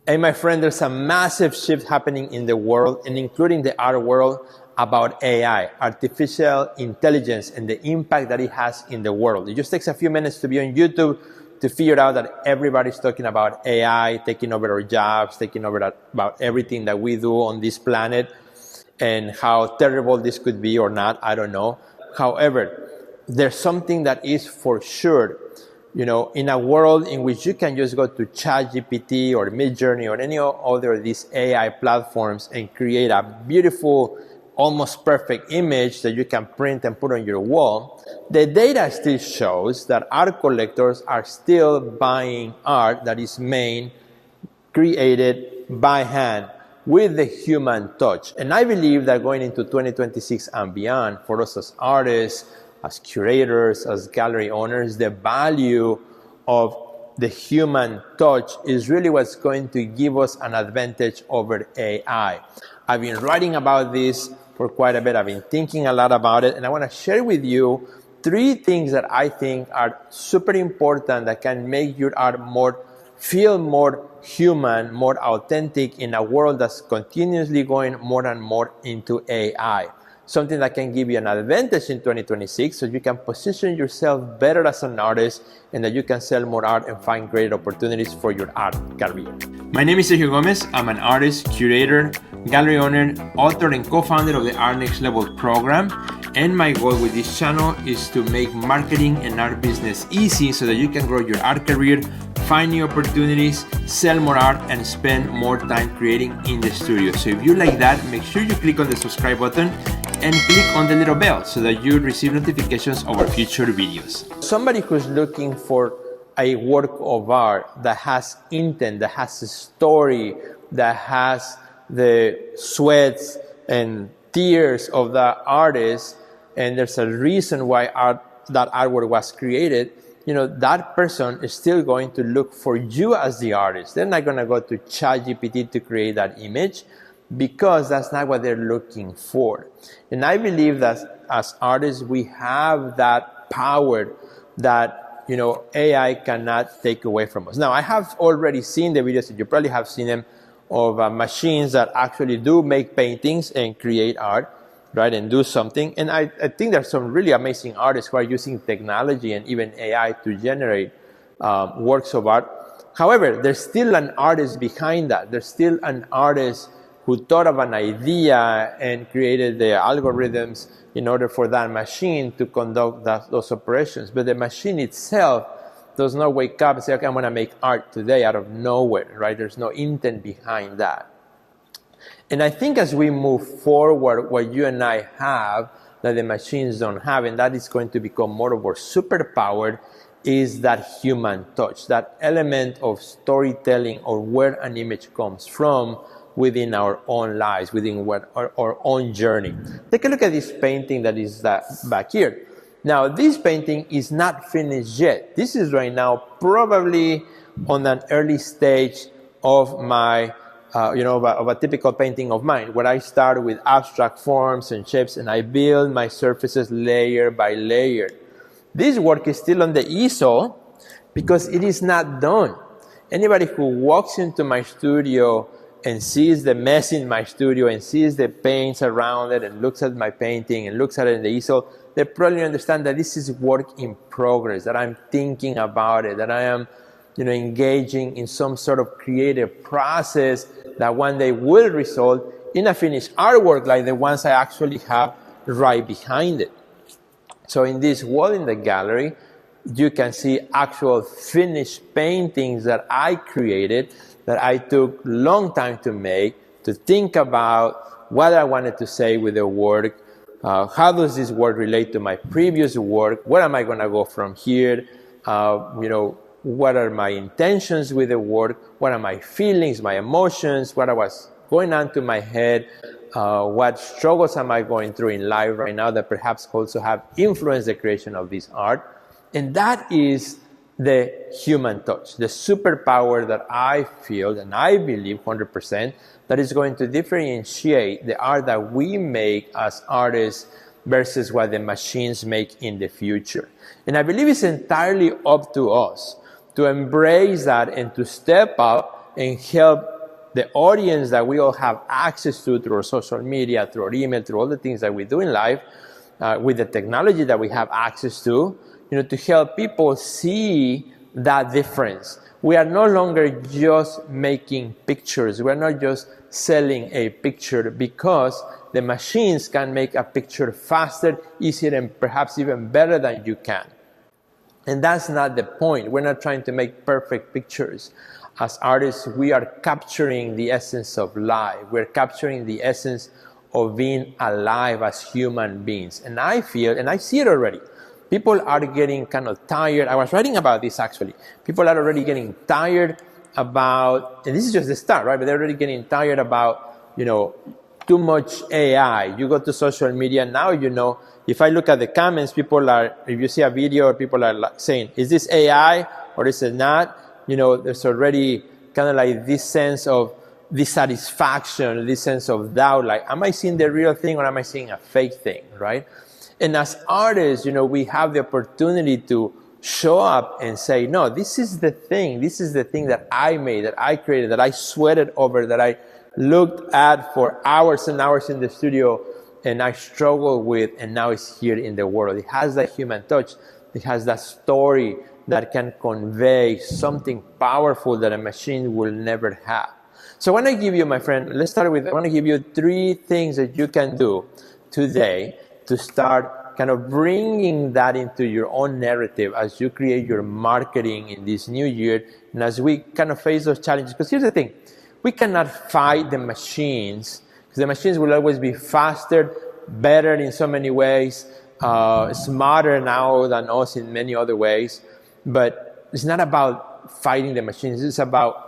And my friend, there's a massive shift happening in the world, and including the art world, about AI, artificial intelligence, and the impact that it has in the world. It just takes a few minutes to be on YouTube to figure out that everybody's talking about AI, taking over our jobs, taking over about everything that we do on this planet, and how terrible this could be or not, I don't know. However, there's something that is for sure. You know, in a world in which you can just go to ChatGPT or Midjourney or any other of these AI platforms and create a beautiful, almost perfect image that you can print and put on your wall, the data still shows that art collectors are still buying art that is made, created by hand with the human touch. And I believe that going into 2026 and beyond, for us as artists, as curators, as gallery owners, the value of the human touch is really what's going to give us an advantage over AI. I've been writing about this for quite a bit. I've been thinking a lot about it, and I want to share with you 3 things that I think are super important that can make your art feel more human, more authentic in a world that's continuously going more and more into AI. Something that can give you an advantage in 2026 so you can position yourself better as an artist and that you can sell more art and find great opportunities for your art career. My name is Sergio Gomez. I'm an artist, curator, gallery owner, author, and co-founder of the Art Next Level program. And my goal with this channel is to make marketing and art business easy so that you can grow your art career, find new opportunities, sell more art, and spend more time creating in the studio. So if you like that, make sure you click on the subscribe button and click on the little bell so that you receive notifications of our future videos. Somebody who's looking for a work of art that has intent, that has a story, that has the sweats and tears of the artist, and there's a reason why that artwork was created, you know, that person is still going to look for you as the artist. They're not going to go to ChatGPT to create that image, because that's not what they're looking for. And I believe that as artists, we have that power that, you know, AI cannot take away from us. Now, I have already seen the videos, and you probably have seen them, of machines that actually do make paintings and create art, right, and do something. And I think there's some really amazing artists who are using technology and even AI to generate works of art. However, there's still an artist behind that. There's still an artist who thought of an idea and created the algorithms in order for that machine to conduct those operations. But the machine itself does not wake up and say, okay, I'm going to make art today out of nowhere, right? There's no intent behind that. And I think as we move forward, what you and I have that the machines don't have, and that is going to become more and more superpowered, is that human touch, that element of storytelling or where an image comes from within our own lives, within our own journey. Take a look at this painting that is back here. Now, this painting is not finished yet. This is right now probably on an early stage of my, of a typical painting of mine, where I start with abstract forms and shapes, and I build my surfaces layer by layer. This work is still on the easel because it is not done. Anybody who walks into my studio and sees the mess in my studio and sees the paints around it and looks at my painting and looks at it in the easel, they probably understand that this is work in progress, that I'm thinking about it, that I am, engaging in some sort of creative process that one day will result in a finished artwork like the ones I actually have right behind it. So in this wall in the gallery, you can see actual finished paintings that I created, that I took a long time to make, to think about what I wanted to say with the work, how does this work relate to my previous work, where am I going to go from here, what are my intentions with the work, what are my feelings, my emotions, what was going on to my head, what struggles am I going through in life right now that perhaps also have influenced the creation of this art. And that is the human touch, the superpower that I feel and I believe 100% that is going to differentiate the art that we make as artists versus what the machines make in the future. And I believe it's entirely up to us to embrace that and to step up and help the audience that we all have access to through our social media, through our email, through all the things that we do in life, with the technology that we have access to, to help people see that difference. We are no longer just making pictures. We are not just selling a picture, because the machines can make a picture faster, easier, and perhaps even better than you can. And that's not the point. We're not trying to make perfect pictures. As artists, we are capturing the essence of life. We're capturing the essence of being alive as human beings. And I feel, and I see it already, people are getting kind of tired. I was writing about this actually. People are already getting tired about, and this is just the start, right? But they're already getting tired about, too much AI. You go to social media now, if I look at the comments, people are, if you see a video, people are saying, is this AI or is it not? There's already kind of like this sense of dissatisfaction, this sense of doubt, like, am I seeing the real thing or am I seeing a fake thing, right? And as artists, we have the opportunity to show up and say, no, this is the thing that I made, that I created, that I sweated over, that I looked at for hours and hours in the studio and I struggled with, and now it's here in the world. It has that human touch. It has that story that can convey something powerful that a machine will never have. So I want to give you, my friend, let's start with, I want to give you 3 things that you can do today to start kind of bringing that into your own narrative as you create your marketing in this new year and as we kind of face those challenges. Because here's the thing, we cannot fight the machines, because the machines will always be faster, better in so many ways, smarter now than us in many other ways. But it's not about fighting the machines. It's about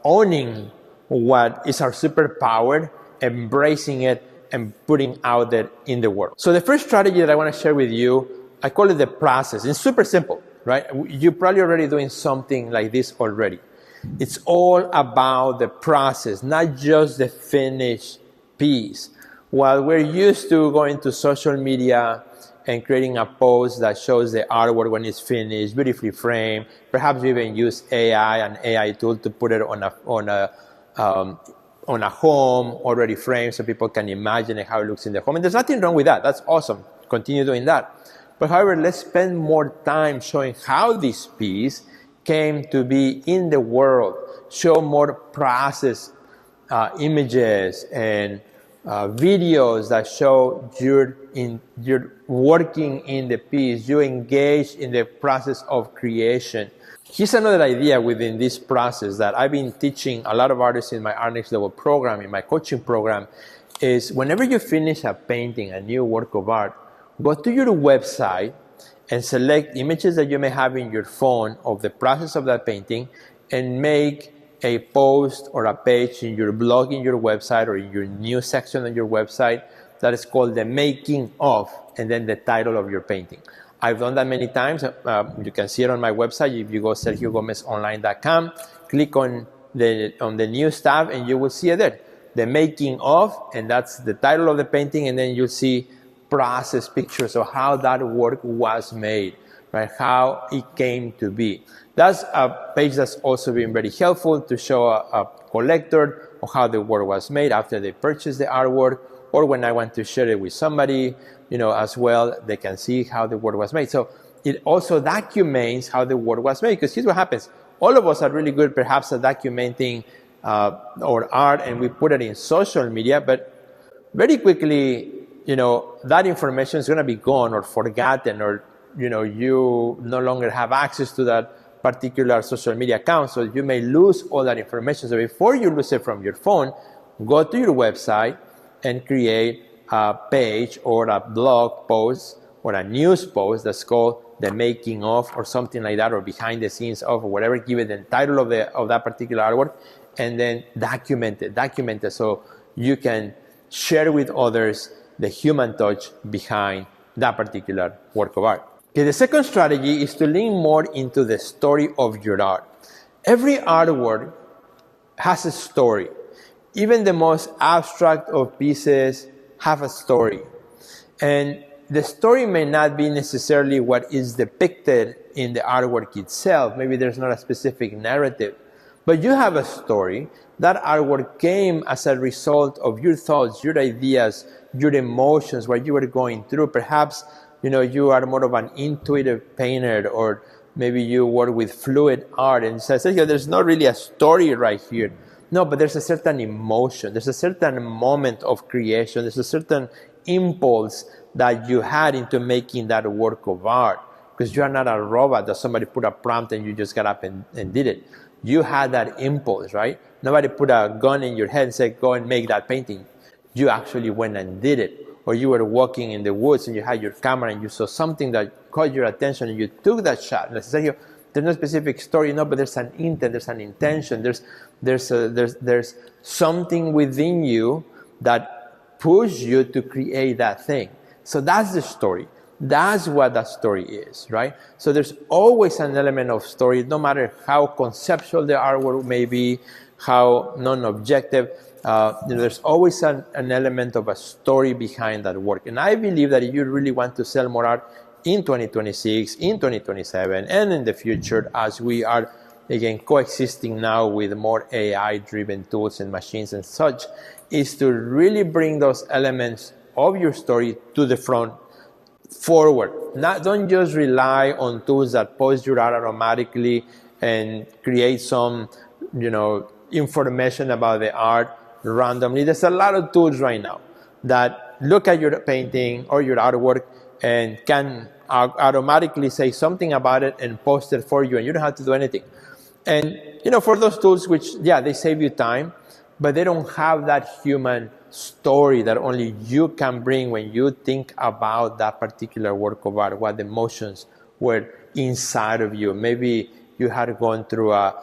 owning what is our superpower, embracing it, and putting out there in the world. So the first strategy that I want to share with you, I call it the process. It's super simple, right? You're probably already doing something like this already. It's all about the process, not just the finished piece. While we're used to going to social media and creating a post that shows the artwork when it's finished, beautifully framed, perhaps we even use an AI tool to put it on a home already framed so people can imagine how it looks in the home. And there's nothing wrong with that. That's awesome. Continue doing that. But however, let's spend more time showing how this piece came to be in the world. Show more process images and videos that show you're working in the piece, you engage in the process of creation. Here's another idea within this process that I've been teaching a lot of artists in my Art Next Level program, in my coaching program, is whenever you finish a painting, a new work of art, go to your website and select images that you may have in your phone of the process of that painting and make a post or a page in your blog, in your website, or in your news section on your website that is called the making of, and then the title of your painting. I've done that many times. You can see it on my website. If you go sergiogomezonline.com, click on the news tab, and you will see it there. The making of, and that's the title of the painting, and then you'll see process pictures of how that work was made, right? How it came to be. That's a page that's also been very helpful to show a collector of how the work was made after they purchase the artwork, or when I want to share it with somebody, as well, they can see how the work was made. So it also documents how the work was made, because here's what happens. All of us are really good perhaps at documenting our art, and we put it in social media, but very quickly, that information is going to be gone or forgotten, or, you no longer have access to that particular social media account, so you may lose all that information. So before you lose it from your phone, go to your website and create a page or a blog post or a news post that's called the making of, or something like that, or behind the scenes of, or whatever. Give it the title of that particular artwork, and then document it so you can share with others the human touch behind that particular work of art. Okay, the second strategy is to lean more into the story of your art. Every artwork has a story. Even the most abstract of pieces have a story. And the story may not be necessarily what is depicted in the artwork itself. Maybe there's not a specific narrative. But you have a story. That artwork came as a result of your thoughts, your ideas, your emotions, what you were going through. Perhaps, you are more of an intuitive painter, or maybe you work with fluid art and say, Sergio, there's not really a story right here. No, but there's a certain emotion. There's a certain moment of creation. There's a certain impulse that you had into making that work of art, because you are not a robot that somebody put a prompt and you just got up and did it. You had that impulse, right? Nobody put a gun in your head and said, go and make that painting. You actually went and did it. Or you were walking in the woods and you had your camera and you saw something that caught your attention and you took that shot. Let's say, there's no specific story, no, but there's an intent, there's an intention, there's something within you that pushed you to create that thing. So that's the story. That's what that story is, right? So there's always an element of story, no matter how conceptual the artwork may be, how non-objective. There's always an element of a story behind that work. And I believe that if you really want to sell more art in 2026, in 2027, and in the future, as we are, again, coexisting now with more AI-driven tools and machines and such, is to really bring those elements of your story to the front, forward. Don't just rely on tools that post your art automatically and create some, information about the art randomly. There's a lot of tools right now that look at your painting or your artwork and can automatically say something about it and post it for you, and you don't have to do anything. And, for those tools, which, they save you time, but they don't have that human story that only you can bring when you think about that particular work of art, what emotions were inside of you. Maybe you had gone through a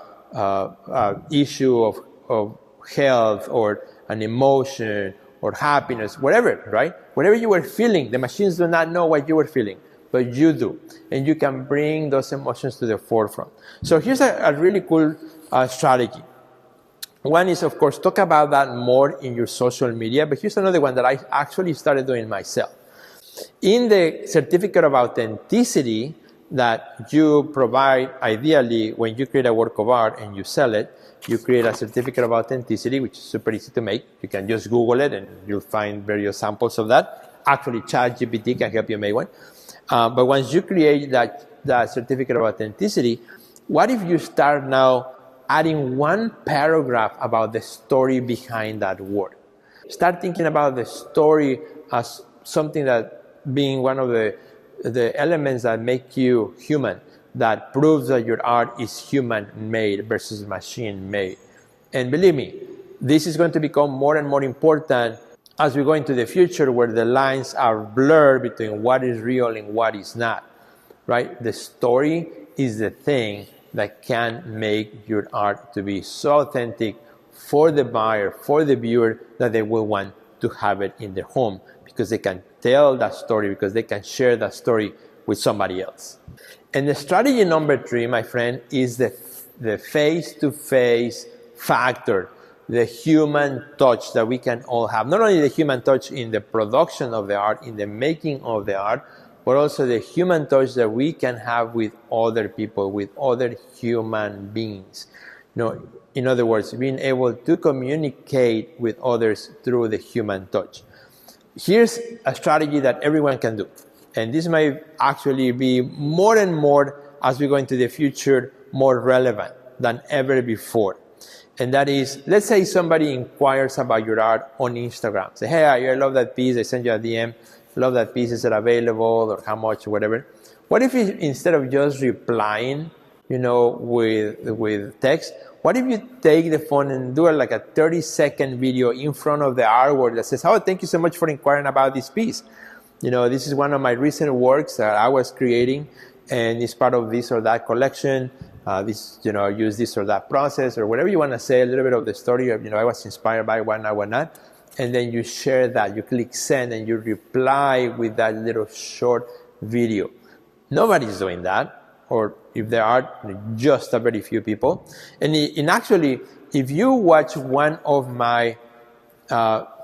issue of health, or an emotion, or happiness, whatever, right? Whatever you were feeling, the machines do not know what you were feeling, but you do. And you can bring those emotions to the forefront. So here's a really cool strategy. One is, of course, talk about that more in your social media, but here's another one that I actually started doing myself. In the certificate of authenticity that you provide, ideally, when you create a work of art and you sell it, you create a certificate of authenticity, which is super easy to make. You can just Google it and you'll find various samples of that. Actually, ChatGPT can help you make one. But once you create that certificate of authenticity, what if you start now adding one paragraph about the story behind that work? Start thinking about the story as something that being one of the elements that make you human, that proves that your art is human-made versus machine-made. And believe me, this is going to become more and more important as we go into the future, where the lines are blurred between what is real and what is not, right? The story is the thing that can make your art to be so authentic for the buyer, for the viewer, that they will want to have it in their home, because they can tell that story, because they can share that story with somebody else. And the strategy number 3, my friend, is the face-to-face factor, the human touch that we can all have. Not only the human touch in the production of the art, in the making of the art, but also the human touch that we can have with other people, with other human beings. In other words, being able to communicate with others through the human touch. Here's a strategy that everyone can do. And this might actually be more and more, as we go into the future, more relevant than ever before. And that is, let's say somebody inquires about your art on Instagram. Say, hey, I love that piece. I send you a DM. Love that piece. Is it available, or how much, or whatever? What if you, instead of just replying, with text, what if you take the phone and do like a 30-second video in front of the artwork that says, oh, thank you so much for inquiring about this piece. This is one of my recent works that I was creating, and it's part of this or that collection. Use this or that process, or whatever you want to say, a little bit of the story of, I was inspired by whatnot. And then you share that, you click send, and you reply with that little short video. Nobody's doing that, or if there are, just a very few people. And actually, if you watch one of my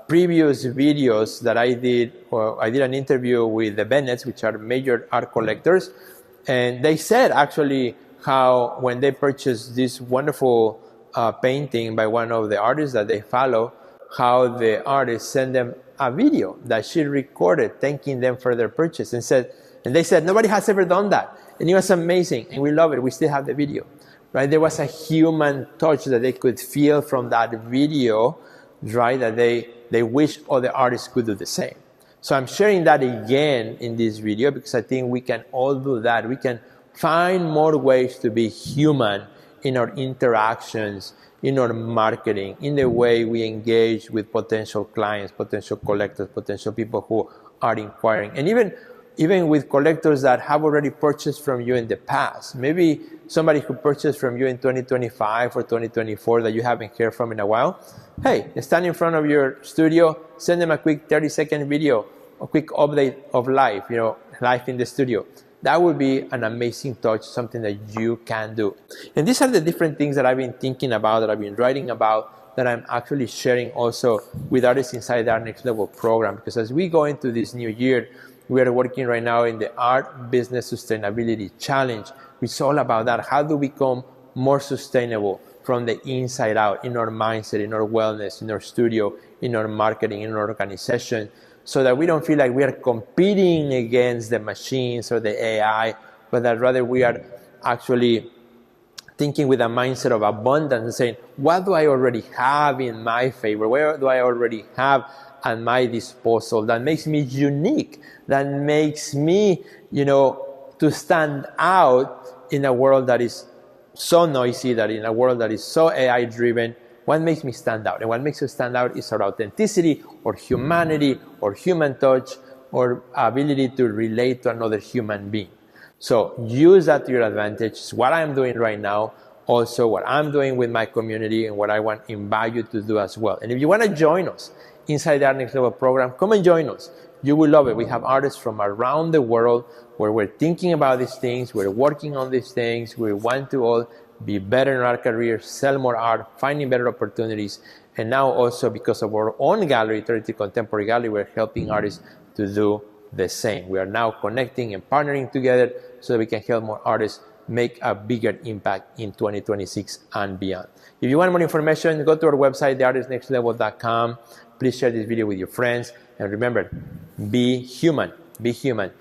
previous videos that I did an interview with the Bennetts, which are major art collectors, and they said actually how when they purchased this wonderful painting by one of the artists that they follow, how the artist sent them a video that she recorded thanking them for their purchase, and they said nobody has ever done that, and it was amazing, and we love it. We still have the video, right? There was a human touch that they could feel from that video, right? That they wish other artists could do the same. So I'm sharing that again in this video because I think we can all do that. We can find more ways to be human in our interactions, in our marketing, in the way we engage with potential clients, potential collectors, potential people who are inquiring, and even with collectors that have already purchased from you in the past. Maybe somebody who purchased from you in 2025 or 2024 that you haven't heard from in a while. Hey, stand in front of your studio, send them a quick 30-second video, a quick update of life, life in the studio. That would be an amazing touch, something that you can do. And these are the different things that I've been thinking about, that I've been writing about, that I'm actually sharing also with artists inside our Next Level program. Because as we go into this new year, we are working right now in the Art Business Sustainability Challenge, which is all about that. How do we become more sustainable from the inside out, in our mindset, in our wellness, in our studio, in our marketing, in our organization, so that we don't feel like we are competing against the machines or the AI, but that rather we are actually thinking with a mindset of abundance and saying, what do I already have in my favor? Where do I already have at my disposal that makes me unique, that makes me, to stand out in a world that is so noisy, that in a world that is so AI driven? What makes me stand out? And what makes us stand out is our authenticity, or humanity, or human touch, or ability to relate to another human being. So use that to your advantage. It's what I'm doing right now, also what I'm doing with my community, and what I want to invite you to do as well. And if you want to join us inside our Next Level program, come and join us. You will love it. We have artists from around the world where we're thinking about these things, we're working on these things, we want to all be better in our career, sell more art, finding better opportunities. And now also because of our own gallery, 30 Contemporary Gallery, we're helping artists to do the same. We are now connecting and partnering together so that we can help more artists make a bigger impact in 2026 and beyond. If you want more information, go to our website, theartistnextlevel.com. Please share this video with your friends. And remember, be human. Be human.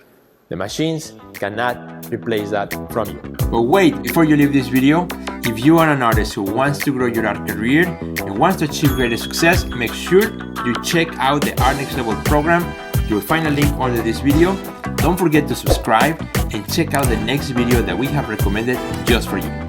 The machines cannot replace that from you. But wait, before you leave this video, if you are an artist who wants to grow your art career and wants to achieve greater success, make sure you check out the Art Next Level program. You will find a link under this video. Don't forget to subscribe and check out the next video that we have recommended just for you.